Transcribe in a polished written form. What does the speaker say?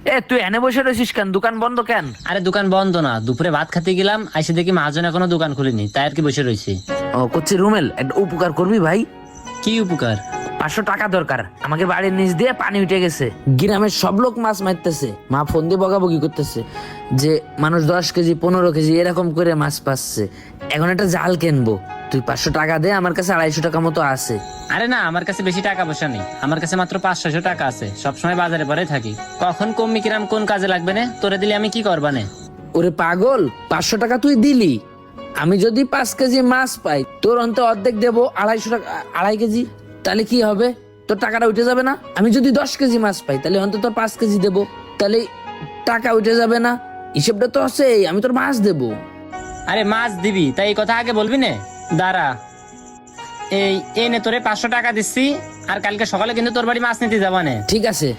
এ তুই এনে বসে রয়েছিস কেন? দোকান বন্ধ কেন? আরে দোকান বন্ধ না, দুপুরে ভাত খেতে গেলাম, আইসে দেখি মহাজন এখনো দোকান খুলিনি, তাই আর কি বসে রয়েছি। ও করছি রুমেল, একটা উপকার করবি ভাই? কি উপকার? 500 টাকা দরকার। আমাকে বাড়ির নিচ দিয়ে পানি উঠে গেছে, গ্রামের সব লোক মাছ মারতেছে, মা ফোন দিয়ে বকাবকি করতেছে যে মানুষ 10 কেজি 15 কেজি এরকম করে মাছ পাচ্ছে। এখন একটা জাল কিনবো, তুই 500 টাকা দে, আমার কাছে 250 টাকা মতো আছে। আরে না, আমার কাছে বেশি টাকা পয়সা নেই, আমার কাছে মাত্র 500 টাকা আছে, সবসময় বাজারে পরে থাকি, কখন কমবি কিরাম কোন কাজে লাগবে না, তোরে দিলে আমি কি করবা নে? ওরে পাগল, 500 টাকা তুই দিলি, আমি যদি 5 কেজি মাছ পাই তোর অন্ত অর্ধেক দেবো, 250 টাকা, 2.5 কেজি, তাহলে কি হবে? তোর টাকাটা উঠে যাবে না? আমি যদি 10 কেজি মাছ পাই তাহলে অন্তত 5 কেজি দেবো, তাহলে টাকা উঠে যাবে না? হিসেবটা তো আছে, আমি তোর মাছ দেবো। আরে মাছ দিবি তাই এই কথা আগে বলবি নে। দাঁড়া, এই নে তোরে 500 টাকা দিচ্ছি, আর কালকে সকালে কিন্তু তোর বাড়ি মাছ নিতে যাবা নে। ঠিক আছে।